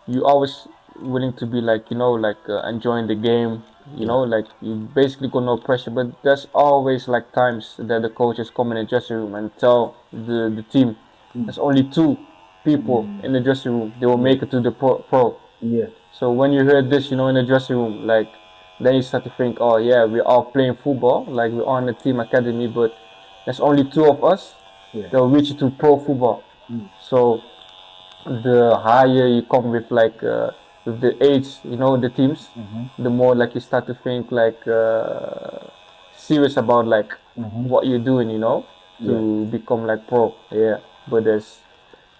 you always willing to be like like enjoying the game. Yeah. Like you basically got no pressure, but there's always like times that the coaches come in the dressing room and tell the team Mm. there's only two people Mm. in the dressing room. They will Yeah. make it to the pro. Yeah. So when you hear this, in the dressing room, like then you start to think, oh yeah, we are playing football, like we are in the team academy, but there's only two of us. Yeah. They'll reach to pro football. Mm. So the higher you come with like with the age, the teams, Mm-hmm. the more like you start to think like serious about like Mm-hmm. what you're doing, Yeah. to become like pro. Yeah, but there's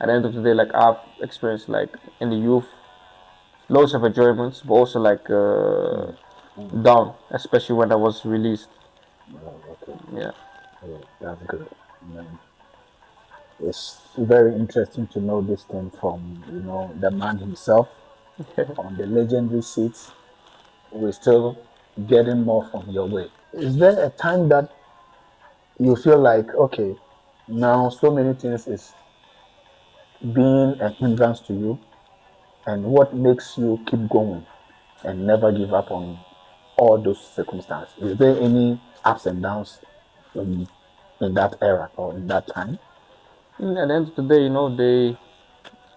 at the end of the day, like I've experienced like in the youth, loads of enjoyments, but also like Mm. Mm. down, especially when I was released. Oh, okay. Yeah. Yeah, that's good. Man, it's very interesting to know this thing from the man himself on the legendary seats. We're still getting more from your way. Is there a time that you feel like, okay, now so many things is being a hindrance to you, and what makes you keep going and never give up on all those circumstances? Is there any ups and downs in, in that era or in that time? At the end of the day, they,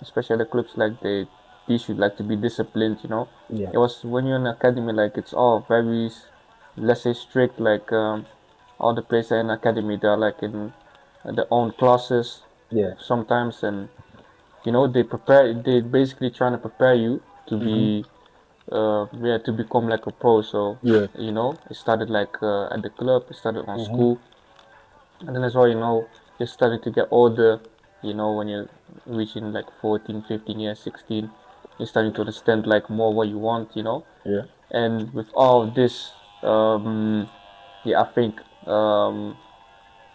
especially the clubs, like they teach you like to be disciplined. Yeah. It was when you're in academy, like it's all very, let's say, strict. Like all the players in academy, they're like in their own classes Yeah. sometimes, and they basically trying to prepare you to Mm-hmm. be yeah, to become like a pro. So Yeah. it started like at the club, it started on Mm-hmm. school, and then as well, you're starting to get older. When you're reaching like 14, 15 years, 16, you're starting to understand like more what you want. Yeah. And with all of this, yeah, I think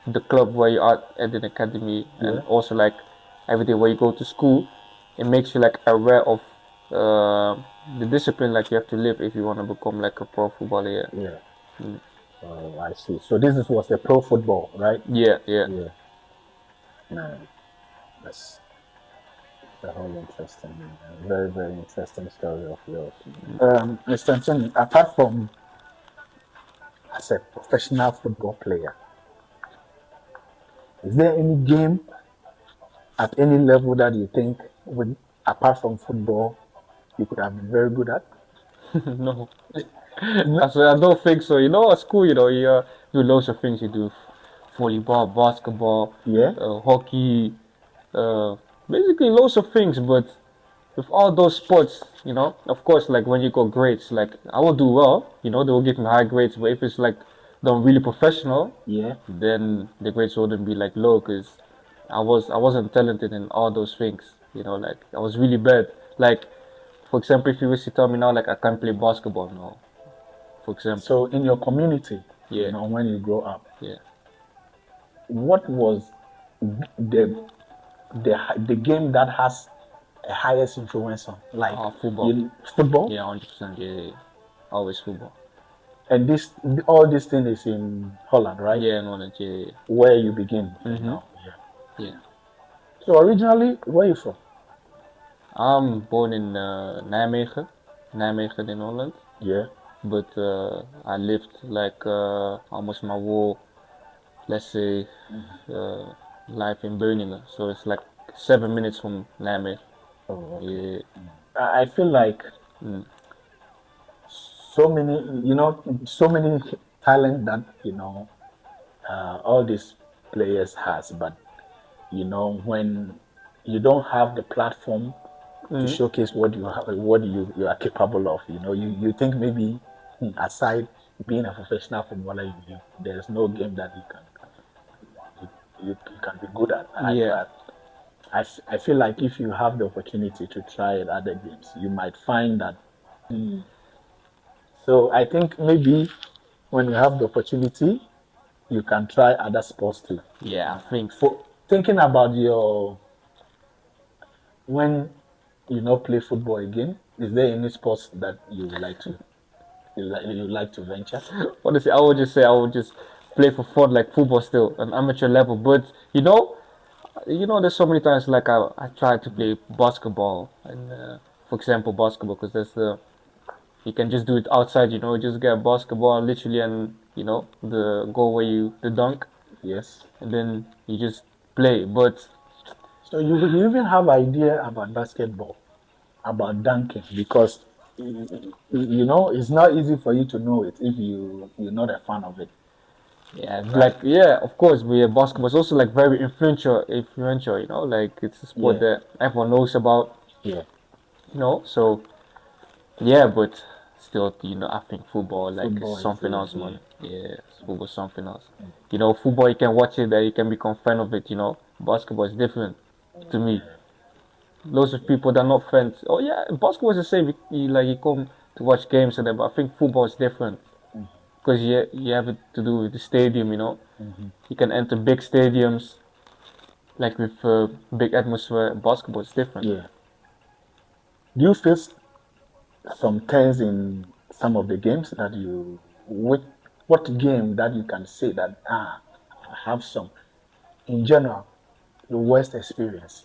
the club where you are at the academy, and Yeah. also like every day where you go to school, it makes you like aware of uh, the discipline like you have to live if you want to become like a pro footballer. Yeah. Yeah. Oh, I see. So was a pro football, right? Yeah, yeah. Yeah. No, that's a whole interesting, very, very interesting story of yours. Mr. Anthony, apart from as a professional football player, is there any game at any level that you think, with apart from football, you could have been very good at? No, No. I don't think so. At school, you do loads of things. You do volleyball, basketball, Yeah. hockey, uh, basically loads of things. But with all those sports, of course, like when you got grades, like I will do well. They will give me high grades. But if it's like done really professional, Yeah. then the grades wouldn't be like low because I wasn't talented in all those things. Like I was really bad. Like for example, if you wish to tell me now, like I can't play basketball now, for example. So in your community, Yeah, when you grow up, yeah. what was the the game that has a highest influence on, like, Football. football? Yeah, 100%. Yeah, yeah, yeah. Always football. And this all this thing is in Holland, right? Yeah, knowledge. Yeah, yeah. Where you begin, Mm-hmm. Yeah. Yeah. So originally, where you from? I'm born in Nijmegen, Nijmegen in Holland, Yeah. but I lived like almost my whole, let's say, uh, life in Beuningen. So it's like 7 minutes from Nijmegen. Oh, okay. Yeah. I feel like Mm. so many, so many talent that all these players has, but when you don't have the platform to Mm. showcase what you are capable of, you think maybe, aside being a professional footballer, there's no game that you can be good at. Yeah. I feel like if you have the opportunity to try at other games, you might find that. So I think maybe when you have the opportunity, you can try other sports too. Yeah, I think. For thinking about your when play football again, is there any sports that you would like to venture? Honestly, I would just say I would just play for fun, like football still, an amateur level. But there's so many times like I tried to play basketball and for example, basketball, because that's the you can just do it outside. Just get a basketball literally, and the goal where you the dunk, Yes. and then you just play. But So you even have idea about basketball, about dunking, because it's not easy for you to know it if you're not a fan of it, yeah, right? like yeah, of course, basketball is also like very influential. Like it's a sport Yeah, that everyone knows about. yeah. So yeah, but still, I think football like is Football is something else, yeah. man. Yeah, football is something else. Football you can watch it, that you can become fan of it. Basketball is different to me. Yeah, Lots of yeah. people that are not fans. Oh yeah, basketball is the same. You come to watch games and that, but I think football is different because you have it to do with the stadium. You can enter big stadiums like with big atmosphere. Basketball is different. Yeah. Do you face some things in some of the games that what game that you can say that I have some in general the worst experience